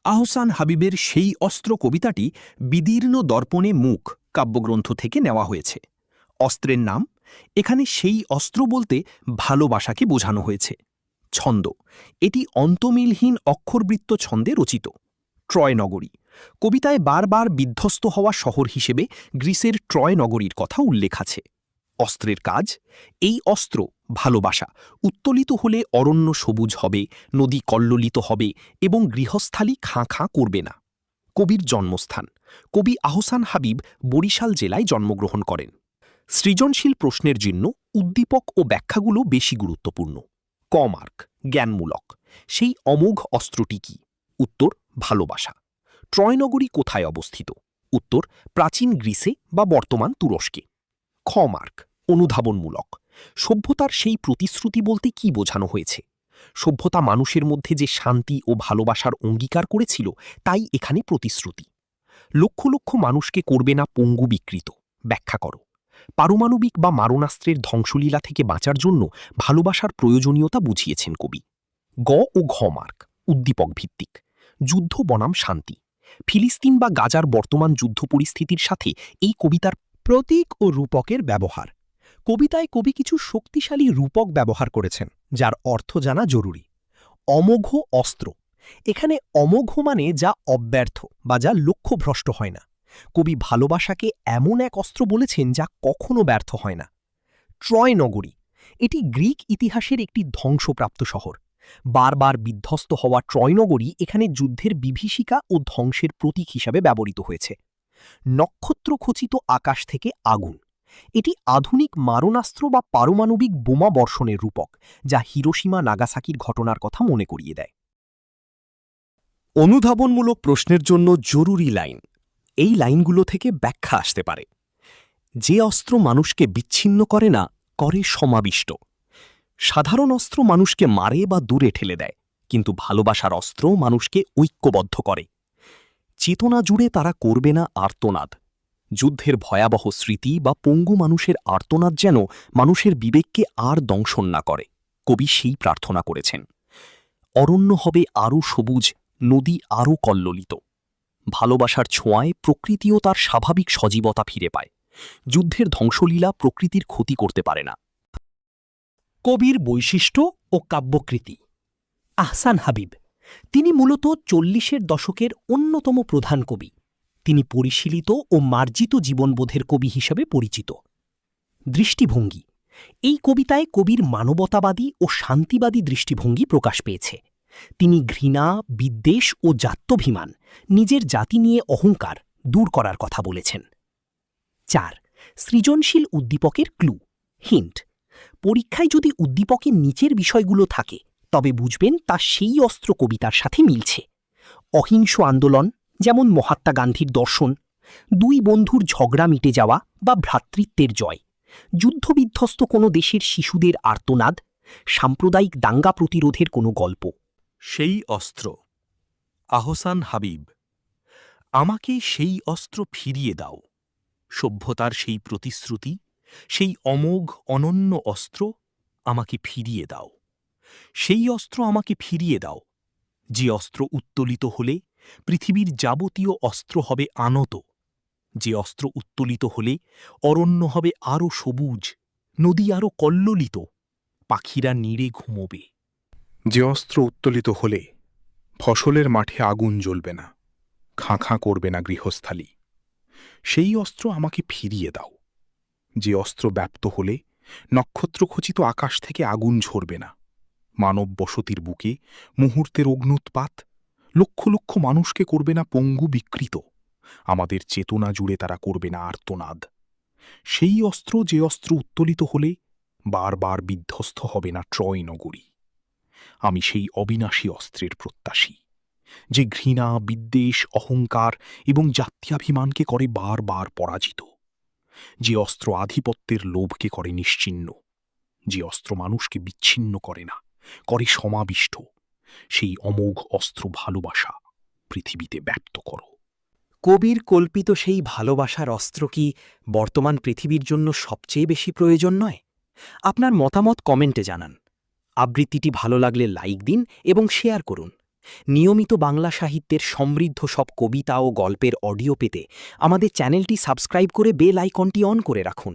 আহসান হাবিবের সেই অস্ত্র কবিতাটি বিদীর্ণ দর্পণে মুখ কাব্যগ্রন্থ থেকে নেওয়া হয়েছে। অস্ত্রের নাম, এখানে সেই অস্ত্র বলতে ভালোবাসাকে বোঝানো হয়েছে। ছন্দ, এটি অন্তমিলহীন অক্ষরবৃত্ত ছন্দে রচিত। ট্রয় নগরী, কবিতায় বারবার বিধ্বস্ত হওয়া শহর হিসেবে গ্রিসের ট্রয় নগরীর কথা উল্লেখ আছে। অস্ত্রের কাজ, এই অস্ত্র ভালোবাসা উত্তোলিত হলে অরণ্য সবুজ হবে, নদী কল্লোলিত হবে এবং গৃহস্থালী খাঁ খাঁ করবে না। কবির জন্মস্থান, কবি আহসান হাবিব বরিশাল জেলায় জন্মগ্রহণ করেন। সৃজনশীল প্রশ্নের জন্য উদ্দীপক ও ব্যাখ্যাগুলো বেশি গুরুত্বপূর্ণ। ক মার্ক, জ্ঞানমূলক, সেই অমোঘ অস্ত্রটি কি? উত্তর, ভালোবাসা। ট্রয়নগরী কোথায় অবস্থিত? উত্তর, প্রাচীন গ্রিসে বা বর্তমান তুরস্কে। খ মার্ক, অনুধাবনমূলক, সভ্যতার সেই প্রতিশ্রুতি বলতে কি বোঝানো হয়েছে? সভ্যতা মানুষের মধ্যে যে শান্তি ও ভালোবাসার অঙ্গীকার করেছিল তাই এখানে প্রতিশ্রুতি। লক্ষ লক্ষ মানুষকে করবে না পঙ্গু বিকৃত, ব্যাখ্যা করো। পারমাণবিক বা মারণাস্ত্রের ধ্বংসলীলা থেকে বাঁচার জন্য ভালোবাসার প্রয়োজনীয়তা বুঝিয়েছেন কবি। গ ও ঘ মার্ক, উদ্দীপক ভিত্তিক, যুদ্ধ বনাম শান্তি, ফিলিস্তিন বা গাজার বর্তমান যুদ্ধ পরিস্থিতির সাথে এই কবিতার প্রতীক ও রূপকের ব্যবহার। কবিতায় কবি কিছু শক্তিশালী রূপক ব্যবহার করেছেন যার অর্থ জানা জরুরি। অমোঘ অস্ত্র, এখানে অমোঘ মানে যা অব্যর্থ বা যা লক্ষ্যভ্রষ্ট হয় না। কবি ভালোবাসাকে এমন এক অস্ত্র বলেছেন যা কখনো ব্যর্থ হয় না। ট্রয় নগরী, এটি গ্রিক ইতিহাসের একটি ধ্বংসপ্রাপ্ত শহর। বারবার বিধ্বস্ত হওয়া ট্রয় নগরী এখানে যুদ্ধের বিভীষিকা ও ধ্বংসের প্রতীক হিসাবে ব্যবহৃত হয়েছে। নক্ষত্রখচিত আকাশ থেকে আগুন, এটি আধুনিক মারণাস্ত্র বা পারমাণবিক বোমা বর্ষণের রূপক, যা হিরোশিমা নাগাসাকির ঘটনার কথা মনে করিয়ে দেয়। অনুধাবনমূলক প্রশ্নের জন্য জরুরি লাইন, এই লাইনগুলো থেকে ব্যাখ্যা আসতে পারে। যে অস্ত্র মানুষকে বিচ্ছিন্ন করে না, করে সমাবিষ্ট। সাধারণ অস্ত্র মানুষকে মারে বা দূরে ঠেলে দেয়, কিন্তু ভালোবাসার অস্ত্র মানুষকে ঐক্যবদ্ধ করে। চেতনা জুড়ে তারা করবে না আর্তনাদ। যুদ্ধের ভয়াবহ স্মৃতি বা পঙ্গু মানুষের আর্তনাদ যেন মানুষের বিবেককে আর দংশন না করে। কবি সেই প্রার্থনা করেছেন। অরণ্য হবে আরও সবুজ, নদী আরও কল্লোলিত। ভালোবাসার ছোঁয়ায় প্রকৃতিও তার স্বাভাবিক সজীবতা ফিরে পায়। যুদ্ধের ধ্বংসলীলা প্রকৃতির ক্ষতি করতে পারে না। কবির বৈশিষ্ট্য ও কাব্যকৃতি। আহসান হাবিব, তিনি মূলত 40-এর দশকের অন্যতম প্রধান কবি। তিনি পরিশীলিত ও মার্জিত জীবনবোধের কবি হিসেবে পরিচিত। দৃষ্টিভঙ্গি, এই কবিতায় কবির মানবতাবাদী ও শান্তিবাদী দৃষ্টিভঙ্গি প্রকাশ পেয়েছে। তিনি ঘৃণা, বিদ্বেষ ও জাত্যভিমান, নিজের জাতি নিয়ে অহংকার দূর করার কথা বলেছেন। 4. সৃজনশীল উদ্দীপকের ক্লু, হিন্ট। পরীক্ষায় যদি উদ্দীপকের নিচের বিষয়গুলো থাকে তবে বুঝবেন তা সেই অস্ত্র কবিতার সাথে মিলছে। অহিংস আন্দোলন, যেমন মহাত্মা গান্ধীর দর্শন। দুই বন্ধুর ঝগড়া মিটে যাওয়া বা ভ্রাতৃত্বের জয়। যুদ্ধবিধ্বস্ত কোনো দেশের শিশুদের আর্তনাদ। সাম্প্রদায়িক দাঙ্গা প্রতিরোধের কোনো গল্প। সেই অস্ত্র। আহসান হাবিব, আমাকে সেই অস্ত্র ফিরিয়ে দাও। সভ্যতার সেই প্রতিশ্রুতি, সেই অমোঘ অনন্য অস্ত্র আমাকে ফিরিয়ে দাও। সেই অস্ত্র আমাকে ফিরিয়ে দাও, যে অস্ত্র উত্তোলিত হলে পৃথিবীর যাবতীয় অস্ত্র হবে আনত। যে অস্ত্র উত্তোলিত হলে অরণ্য হবে আরও সবুজ, নদী আরও কল্লোলিত, পাখিরা নীড়ে ঘুমোবে। যে অস্ত্র উত্তোলিত হলে ফসলের মাঠে আগুন জ্বলবে না, খাঁ খাঁ করবে না গৃহস্থালী। সেই অস্ত্র আমাকে ফিরিয়ে দাও। যে অস্ত্র ব্যাপ্ত হলে নক্ষত্রখচিত আকাশ থেকে আগুন ঝরবে না, মানব বসতির বুকে মুহূর্তের অগ্নুৎপাত, লক্ষ লক্ষ মানুষকে করবে না পঙ্গু বিকৃত, আমাদের চেতনা জুড়ে তারা করবে না আর্তনাদ। সেই অস্ত্র, যে অস্ত্র উত্তোলিত হলে বারবার বিধ্বস্ত হবে না ট্রয় নগরী। আমি সেই অবিনাশী অস্ত্রের প্রত্যাশী, যে ঘৃণা, বিদ্বেষ, অহংকার এবং জাত্যাভিমানকে করে বারবার পরাজিত। যে অস্ত্র আধিপত্যের লোভকে করে নিশ্চিহ্ন। যে অস্ত্র মানুষকে বিচ্ছিন্ন করে না, করে সমাবিষ্ট। সেই অমোঘ অস্ত্র ভালোবাসা পৃথিবীতে ব্যক্ত করো। কবির কল্পিত সেই ভালোবাসার অস্ত্র কি বর্তমান পৃথিবীর জন্য সবচেয়ে বেশি প্রয়োজন নয়? আপনার মতামত কমেন্টে জানান। আবৃত্তিটি ভালো লাগলে লাইক দিন এবং শেয়ার করুন। নিয়মিত বাংলা সাহিত্যের সমৃদ্ধ সব কবিতা ও গল্পের অডিও পেতে আমাদের চ্যানেলটি সাবস্ক্রাইব করে বেল আইকনটি অন করে রাখুন।